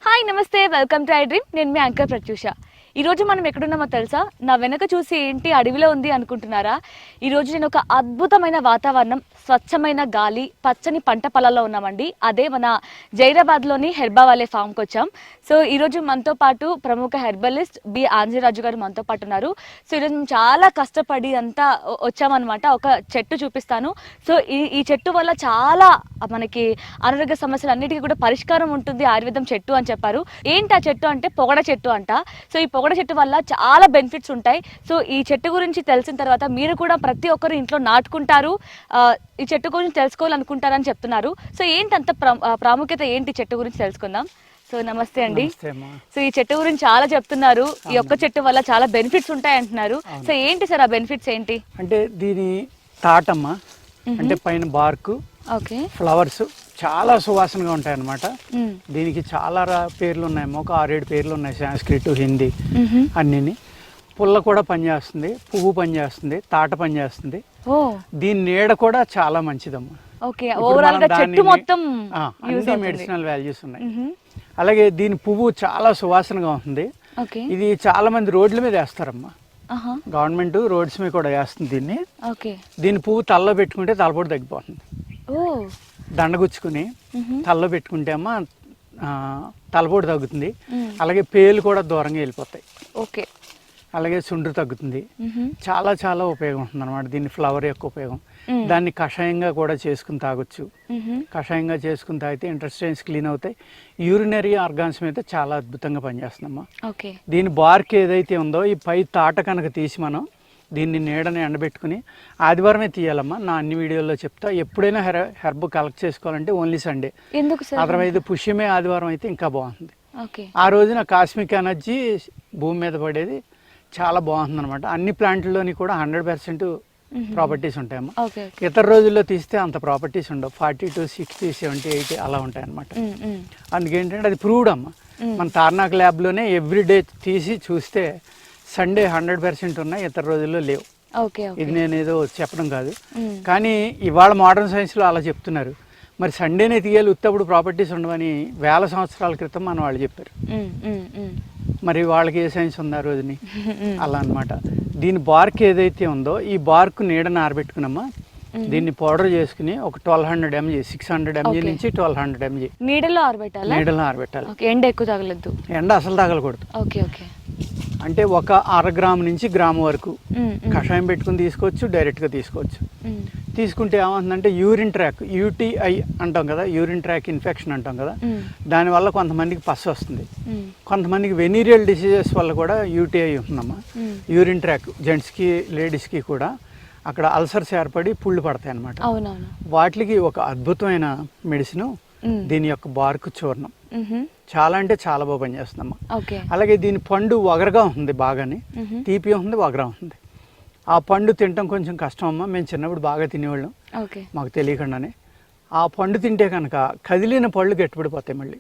Hi నమస్తే, welcome to I dream. నేను మీ anchor Pratyusha. ఈరోజు మనం ఎక్కడున్నామో తెలుసా? నా వెనక చూసి ఏంటి అడవిలో ఉంది అనుకుంటున్నారా? ఈరోజు నేను ఒక అద్భుతమైన వాతావరణం, స్వచ్ఛమైన గాలి, పచ్చని పంట పొలాల్లో ఉన్నామండి. అదే మన జైరాబాద్లోని హెర్బావాలే ఫామ్కి వచ్చాం. సో ఈరోజు మనతో పాటు ప్రముఖ హెర్బలిస్ట్ బి ఆంజరాజు గారు మనతో పాటు ఉన్నారు. సో ఈరోజు మేము చాలా కష్టపడి అంతా వచ్చామన్నమాట. ఒక చెట్టు చూపిస్తాను. సో ఈ చెట్టు వల్ల చాలా మనకి అనారోగ్య సమస్యలు అన్నిటికీ కూడా పరిష్కారం ఉంటుంది ఆయుర్వేదం చెట్టు అని చెప్పారు. ఏంటి ఆ చెట్టు అంటే పొగడ చెట్టు అంట. సో ఈ పొగడ చెట్టు వల్ల చాలా బెనిఫిట్స్ ఉంటాయి. సో ఈ చెట్టు గురించి తెలిసిన తర్వాత మీరు కూడా ప్రతి ఒక్కరు ఇంట్లో నాటుకుంటారు, ఈ చెట్టు గురించి తెలుసుకోవాలనుకుంటారని చెప్తున్నారు. సో ఏంటి అంత ప్రాముఖ్యత ఏంటి చెట్టు గురించి తెలుసుకుందాం. సో నమస్తే అండి. సో ఈ చెట్టు గురించి చాలా చెప్తున్నారు. ఈ ఒక్క చెట్టు వల్ల చాలా బెనిఫిట్స్ ఉంటాయి అంటున్నారు. సో ఏంటి సార్ ఆ బెనిఫిట్స్ ఏంటి? అంటే దీని తాటమ్మ అంటే పైన బార్కు, ఓకే, ఫ్లవర్స్ చాలా సువాసనగా ఉంటాయి అన్నమాట. దీనికి చాలా పేర్లు ఉన్నాయి, ఒక 6-7 పేర్లు ఉన్నాయి, సాంస్క్రిట్, హిందీ అన్నీ. పుల్ల కూడా పనిచేస్తుంది, పువ్వు పనిచేస్తుంది, తాట పనిచేస్తుంది. దీని నీడ కూడా చాలా మంచిదమ్మా. అన్ని మెడిసినల్ వాల్యూస్ ఉన్నాయి. అలాగే దీని పువ్వు చాలా సువాసనగా ఉంటుంది. ఇది చాలా మంది రోడ్ల మీద వేస్తారమ్మా. గవర్నమెంట్ రోడ్స్ మీద కూడా వేస్తుంది దీన్ని. దీని పువ్వు తలలో పెట్టుకుంటే తలపోటు తగ్గిపోతుంది. దండగుచ్చుకుని తలలో పెట్టుకుంటే అమ్మా తలపోటు తగ్గుతుంది. అలాగే పేలు కూడా దూరంగా వెళ్ళిపోతాయి. ఓకే, అలాగే చుండ్రు తగ్గుతుంది. చాలా చాలా ఉపయోగం ఉంటుంది అనమాట దీని ఫ్లవర్ యొక్క ఉపయోగం. దాన్ని కషాయంగా కూడా చేసుకుని తాగొచ్చు. కషాయంగా చేసుకుని తాగితే ఇంటెస్టైన్స్ క్లీన్ అవుతాయి. యూరినరీ ఆర్గాన్స్ మీద చాలా అద్భుతంగా పనిచేస్తుందమ్మా. దీని బార్క్ ఏదైతే ఉందో ఈ పై తాట కనుక తీసి మనం దీన్ని నీడని ఎండబెట్టుకుని ఆదివారమే తీయాలమ్మా. నా అన్ని వీడియోల్లో చెప్తా. ఎప్పుడైనా హెర్బ్ కలెక్ట్ చేసుకోవాలంటే ఓన్లీ సండే. అదర్వైజ్ పుష్యమే ఆదివారం అయితే ఇంకా బాగుంటుంది. ఆ రోజున కాస్మిక్ ఎనర్జీ భూమి మీద పడేది చాలా బాగుంటుంది అనమాట. అన్ని ప్లాంట్లలోని కూడా 100% ప్రాపర్టీస్ ఉంటాయమ్మా. ఇతర రోజుల్లో తీస్తే అంత ప్రాపర్టీస్ ఉండవు. 40 to 60, 70, 80 అలా ఉంటాయి అనమాట. అందుకేంటంటే అది ప్రూవ్డ్ అమ్మా. మన తార్నాక్ ల్యాబ్లోనే ఎవ్రీడే తీసి చూస్తే సండే 100% ఉన్నాయి, ఇతర రోజుల్లో లేవు. ఇది నేను ఏదో చెప్పడం కాదు, కానీ ఇవాళ మోడర్న్ సైన్స్లో అలా చెప్తున్నారు. మరి సండేనే తీయాలి, ఉత్తప్పుడు ప్రాపర్టీస్ ఉండవని 1000 సంవత్సరాల క్రితం మన వాళ్ళు చెప్పారు. మరి వాళ్ళకి ఏ సైన్స్ ఉంది ఆ రోజుని? అలా అనమాట. దీని బార్క్ ఏదైతే ఉందో ఈ బార్క్ నీడని ఆరబెట్టుకున్నామా, దీన్ని పౌడర్ చేసుకుని ఒక 1200 mg, 600 mg నుంచి 1200 mg నీడలో ఆరబెట్టాలి. నీడలో ఆరబెట్టాలి. ఎండ ఎక్కువ తగలద్దు. ఎండ అసలు తగలకూడదు. అంటే ఒక 1/2 గ్రాము నుంచి గ్రాము వరకు కషాయం పెట్టుకుని తీసుకోవచ్చు, డైరెక్ట్గా తీసుకోవచ్చు. తీసుకుంటే ఏమవుతుందంటే యూరిన్ ట్రాక్, UTI అంటాం కదా, యూరిన్ ట్రాక్ ఇన్ఫెక్షన్ అంటాం కదా, దానివల్ల కొంతమందికి పస్సు వస్తుంది. కొంతమందికి వెనీరియల్ డిసీజెస్ వల్ల కూడా UTI ఉంటుందమ్మా. యూరిన్ ట్రాక్ జెంట్స్కి లేడీస్కి కూడా అక్కడ అల్సర్స్ ఏర్పడి పుళ్ళు పడతాయి అన్నమాట. వాటికి ఒక అద్భుతమైన మెడిసిన్ దీని యొక్క బార్కు చూర్ణం. చాలా అంటే చాలా బాగా పనిచేస్తుందమ్మా. అలాగే దీని పండు వగరగా ఉంటుంది, బాగానే తీపి ఉంటుంది, వగరా ఉంటుంది. ఆ పండు తినటం కొంచెం కష్టం అమ్మా. మేము చిన్నప్పుడు బాగా తినేవాళ్ళం, మాకు తెలియకుండానే. ఆ పండు తింటే కనుక కదిలిన పళ్ళు గట్టిపడిపోతాయి మళ్ళీ.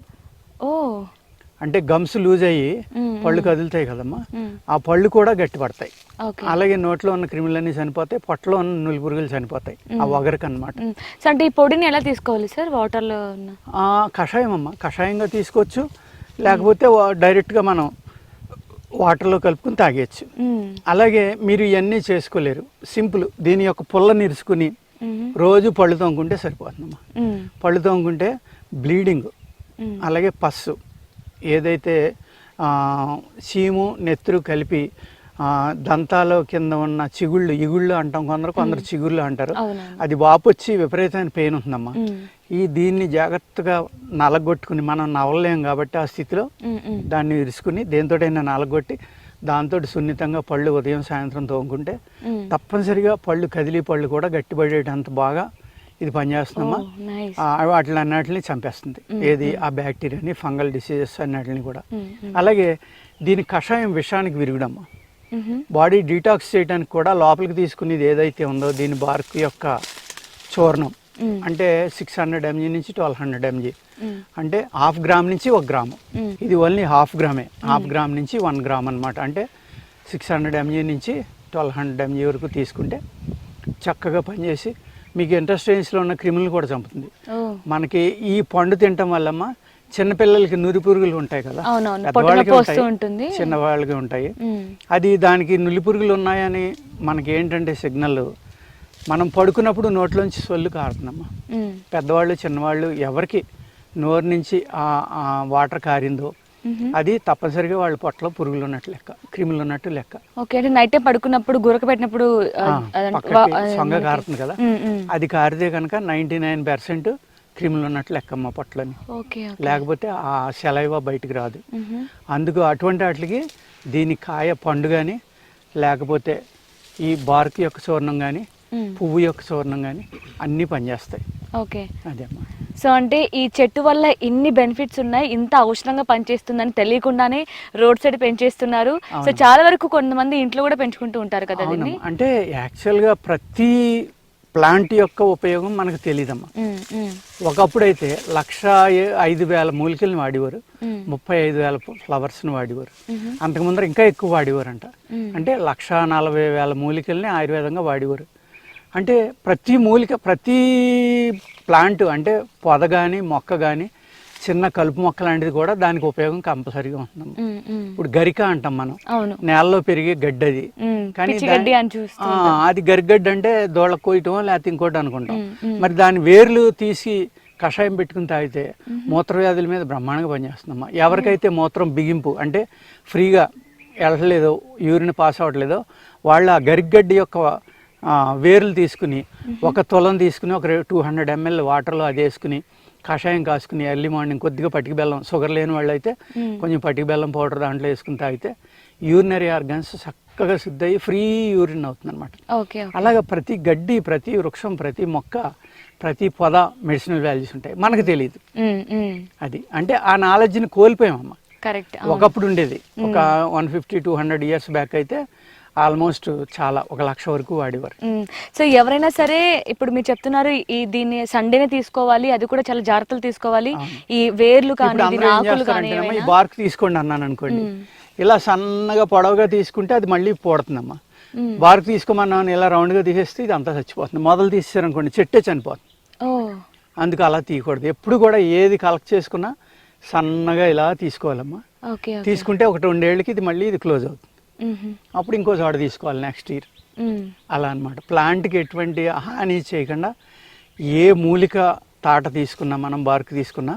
అంటే గమ్స్ లూజ్ అయ్యి పళ్ళు కదులుతాయి కదమ్మా, ఆ పళ్ళు కూడా గట్టిపడతాయి. అలాగే నోట్లో ఉన్న క్రిములన్నీ చనిపోతాయి, పొట్టలో ఉన్న నులిపురుగులు చనిపోతాయి ఆ వగరకు అనమాట. అంటే ఈ పొడిని ఎలా తీసుకోవాలి సార్? వాటర్లో కషాయం అమ్మా, కషాయంగా తీసుకోవచ్చు, లేకపోతే డైరెక్ట్గా మనం వాటర్లో కలుపుకుని తాగేయచ్చు. అలాగే మీరు ఇవన్నీ చేసుకోలేరు, సింపుల్ దీని యొక్క పుల్ల నిరుచుకుని రోజు పళ్ళు తోముకుంటే సరిపోతుందమ్మా. పళ్ళు తోముకుంటే బ్లీడింగ్, అలాగే పస్సు, ఏదైతే చీము నెత్తురు కలిపి దంతాల కింద ఉన్న చిగుళ్ళు, ఇగుళ్ళు అంటాం, కొందరు చిగుళ్ళు అంటారు, అది వాపు వచ్చి విపరీతమైన పెయిన్ ఉంటుందమ్మా. దీన్ని జాగ్రత్తగా నలగొట్టుకుని, మనం నవలలేం కాబట్టి ఆ స్థితిలో దాన్ని ఇరుచుకుని దేంతోటైనా నలగొట్టి దాంతో సున్నితంగా పళ్ళు ఉదయం సాయంత్రం తోముకుంటే తప్పనిసరిగా పళ్ళు, కదిలి పళ్ళు కూడా గట్టిపడేటంత బాగా ఇది పనిచేస్తుందమ్మా. వాటిని చంపేస్తుంది, ఏది ఆ బ్యాక్టీరియాని, ఫంగల్ డిసీజెస్ అన్నిటిని కూడా. అలాగే దీని కషాయం విషానికి విరుగుడమ్మా. బాడీ డీటాక్స్ చేయడానికి కూడా లోపలికి తీసుకునేది ఏదైతే ఉందో దీని బార్క్ యొక్క చూర్ణం, అంటే 600 mg నుంచి 1200 mg, అంటే 1/2 గ్రామ్ నుంచి 1 గ్రాము. ఇది ఓన్లీ 1/2 గ్రామే, 1/2 గ్రామ్ నుంచి 1 గ్రామ్ అనమాట. అంటే 600 mg నుంచి 1200 mg వరకు తీసుకుంటే చక్కగా పనిచేసి మీకు ఇంటెస్టైన్స్లో ఉన్న క్రిములను కూడా చంపుతుంది. మనకి ఈ పండు తినటం వల్లమ్మా చిన్నపిల్లలకి నులి పురుగులు ఉంటాయి కదా, పెద్దవాళ్ళకి ఉంటాయి, చిన్నవాళ్ళకి ఉంటాయి. అది దానికి నులి పురుగులు ఉన్నాయని మనకి ఏంటంటే సిగ్నల్, మనం పడుకున్నప్పుడు నోట్లోంచి సొల్లు కారుతుందమ్మా. పెద్దవాళ్ళు చిన్నవాళ్ళు ఎవరికి నోరు నుంచి ఆ వాటర్ కారిందో అది తప్పనిసరిగా వాళ్ళ పొట్టలో పురుగులు ఉన్నట్టు లెక్క, క్రిములు ఉన్నట్టు లెక్క. ఓకే, అంటే నైట్ పడుకున్నప్పుడు గురక పెట్టినప్పుడు సొంగ కారుతుంది కదా, అది కారితే కనుక 99% క్రిములు ఉన్నట్లు లెక్కమ్మ పొట్టలని. లేకపోతే ఆ సెలైవా బయటికి రాదు. అందుకు అటువంటి వాటికి దీని కాయ పండు కానీ లేకపోతే ఈ బార్క్ యొక్క చూర్ణం కానీ పువ్వు యొక్క చూర్ణం కానీ అన్నీ పనిచేస్తాయి. ఓకే, అదేమ్మా. సో అంటే ఈ చెట్టు వల్ల ఇన్ని బెనిఫిట్స్ ఉన్నాయి, ఇంత ఔషధంగా పనిచేస్తుందని తెలియకుండానే రోడ్ సైడ్ పెంచేస్తున్నారు. సో చాలా వరకు కొంతమంది ఇంట్లో కూడా పెంచుకుంటూ ఉంటారు కదా. అంటే యాక్చువల్గా ప్రతి ప్లాంట్ యొక్క ఉపయోగం మనకు తెలియదమ్మా. ఒకప్పుడైతే 1,05,000 మూలికలను వాడేవారు, 35,000 ఫ్లవర్స్ని వాడేవారు. అంతకుముందర ఇంకా ఎక్కువ వాడేవారంట. అంటే 1,40,000 మూలికల్ని ఆయుర్వేదంగా వాడేవారు. అంటే ప్రతి మూలిక, ప్రతి ప్లాంట్ అంటే పొద కానీ మొక్క కానీ చిన్న కలుపు మొక్క లాంటిది కూడా దానికి ఉపయోగం కంపల్సరీగా ఉంటుంది. ఇప్పుడు గరిక అంటాం మనం, నేలలో పెరిగే గడ్డి అది. కానీ అది గరిగడ్డి అంటే దోళ్ళ కోయటం లేకపోతే ఇంకోటి అనుకుంటాం. మరి దాని వేర్లు తీసి కషాయం పెట్టుకుని తాగితే మూత్ర వ్యాధుల మీద బ్రహ్మాండంగా పనిచేస్తుందమ్మా. ఎవరికైతే మూత్రం బిగింపు అంటే ఫ్రీగా వెళ్ళట్లేదో, యూరిన్ పాస్ అవ్వట్లేదో వాళ్ళు ఆ గరిగడ్డి యొక్క వేర్లు తీసుకుని ఒక తులం తీసుకుని ఒక 200 ml వాటర్లో అది వేసుకుని కషాయం కాసుకుని ఎర్లీ మార్నింగ్ కొద్దిగా పటికి బెల్లం, షుగర్ లేని వాళ్ళు అయితే కొంచెం పటికి బెల్లం పౌడర్ దాంట్లో వేసుకుని తాగితే యూరినరీ ఆర్గన్స్ చక్కగా శుద్ధి అయ్యి ఫ్రీ యూరిన్ అవుతుంది అనమాట. అలాగే ప్రతి గడ్డి, ప్రతి వృక్షం, ప్రతి మొక్క, ప్రతి పొద మెడిసినల్ వాల్యూస్ ఉంటాయి, మనకు తెలియదు. అది అంటే ఆ నాలెడ్జ్ని కోల్పోయామమ్మా. కరెక్ట్. ఒకప్పుడు ఉండేది, ఒక 150-200 years బ్యాక్ అయితే ఆల్మోస్ట్ చాలా 1,00,000 వరకు వాడేవారు. సో ఎవరైనా సరే ఇప్పుడు మీరు చెప్తున్నారు ఈ దీన్ని సండేనే తీసుకోవాలి, అది కూడా చాలా జాగ్రత్తలు తీసుకోవాలి, ఈ వేర్లు కానీ ఆకులు కానీ. ఈ బార్క్ తీసుకోండి అన్నాను అనుకోండి, ఇలా సన్నగా పొడవుగా తీసుకుంటే అది మళ్ళీ పోడుతుందమ్మా. బార్క్ తీసుకోమన్నాను ఇలా రౌండ్గా తీసేస్తే ఇది అంతా చచ్చిపోతుంది. మొదలు తీసేసారనుకోండి చెట్టే చనిపోతుంది. అందుకు అలా తీయకూడదు. ఎప్పుడు కూడా ఏది కలెక్ట్ చేసుకున్నా సన్నగా ఇలా తీసుకోవాలమ్మా. తీసుకుంటే 1-2 ఏళ్ళకి ఇది మళ్ళీ ఇది క్లోజ్ అవుతుంది. అప్పుడు ఇంకో చోట తీసుకోవాలి నెక్స్ట్ ఇయర్. అలా అనమాట. ప్లాంట్కి ఎటువంటి హాని చేయకుండా ఏ మూలిక తాట తీసుకున్నా మనం బార్క్ తీసుకున్నా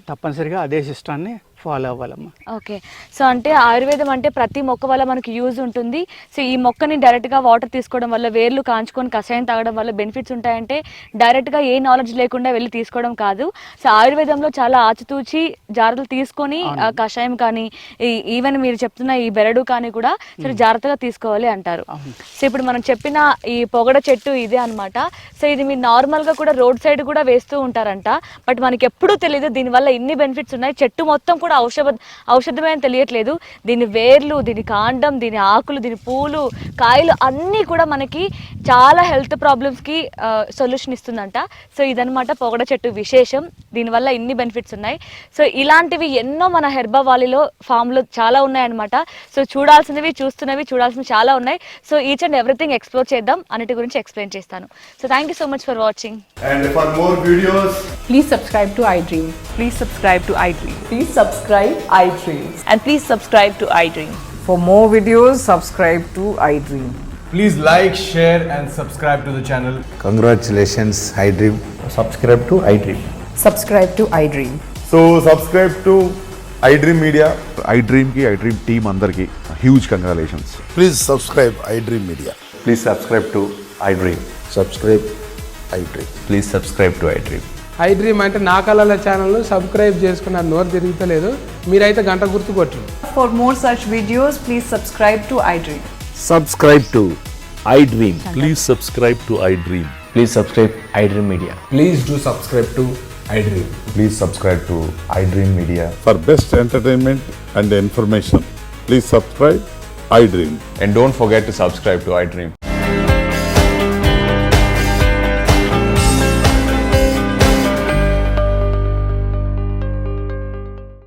తప్పనిసరిగా అదే సిస్టాన్ని ఫాలో అవ్వాలమ్మా. ఓకే, సో అంటే ఆయుర్వేదం అంటే ప్రతి మొక్క వల్ల మనకి యూజ్ ఉంటుంది. సో ఈ మొక్కని డైరెక్ట్గా వాటర్ తీసుకోవడం వల్ల, వేర్లు కాంచుకొని కషాయం తాగడం వల్ల బెనిఫిట్స్ ఉంటాయంటే డైరెక్ట్గా ఏ నాలెడ్జ్ లేకుండా వెళ్ళి తీసుకోవడం కాదు. సో ఆయుర్వేదంలో చాలా ఆచితూచి జాగ్రత్తలు తీసుకొని కషాయం కానీ ఈవెన్ మీరు చెప్తున్న ఈ బెరడు కానీ కూడా సరే జాగ్రత్తగా తీసుకోవాలి అంటారు. సో ఇప్పుడు మనం చెప్పిన ఈ పొగడ చెట్టు ఇదే అనమాట. సో ఇది మీరు నార్మల్గా కూడా రోడ్ సైడ్ కూడా వేస్తూ ఉంటారంట, బట్ మనకి ఎప్పుడూ తెలియదు దీనివల్ల ఇన్ని బెనిఫిట్స్ ఉన్నాయి. చెట్టు మొత్తం కూడా ఔషధమే అని తెలియట్లేదు. దీని వేర్లు, దీని కాండం, దీని ఆకులు, దీని పూలు, కాయలు అన్నీ కూడా మనకి చాలా హెల్త్ ప్రాబ్లమ్స్కి సొల్యూషన్ ఇస్తుందంట. సో ఇదనమాట పొగడ చెట్టు విశేషం. దీనివల్ల ఇన్ని బెనిఫిట్స్ ఉన్నాయి. సో ఇలాంటివి ఎన్నో మన హెర్బా వాలీలో ఫామ్లో చాలా ఉన్నాయన్నమాట. సో చూడాల్సినవి, చూడాల్సినవి చాలా ఉన్నాయి. So each and everything explore చేద్దాం, అన్నిటి గురించి ఎక్స్ప్లెయిన్ చేస్తాను. So thank you so much for watching. And for more videos, please subscribe to iDream. Please subscribe to iDream. Please subscribe iDream. And please subscribe to iDream. For more videos, subscribe to iDream. please like, share and subscribe to the channel. Congratulations, iDream. Subscribe to iDream. Subscribe to iDream. So subscribe to iDream Media. iDream ki iDream team andarki huge congratulations. Please subscribe iDream Media. Please subscribe to iDream. Subscribe iDream. Please subscribe to iDream. iDream అంటే నా కళల channel subscribe చేసుకున్న నోరు తిరుగుతలేదు, మీరైతే గంట గుర్తు కొట్టండి. For more such videos, please subscribe to iDream. Subscribe to iDream. Please subscribe to iDream. Please subscribe iDream Media. Please do subscribe to iDream. Please subscribe to iDream Media. For best entertainment and information, please subscribe iDream. And don't forget to subscribe to iDream.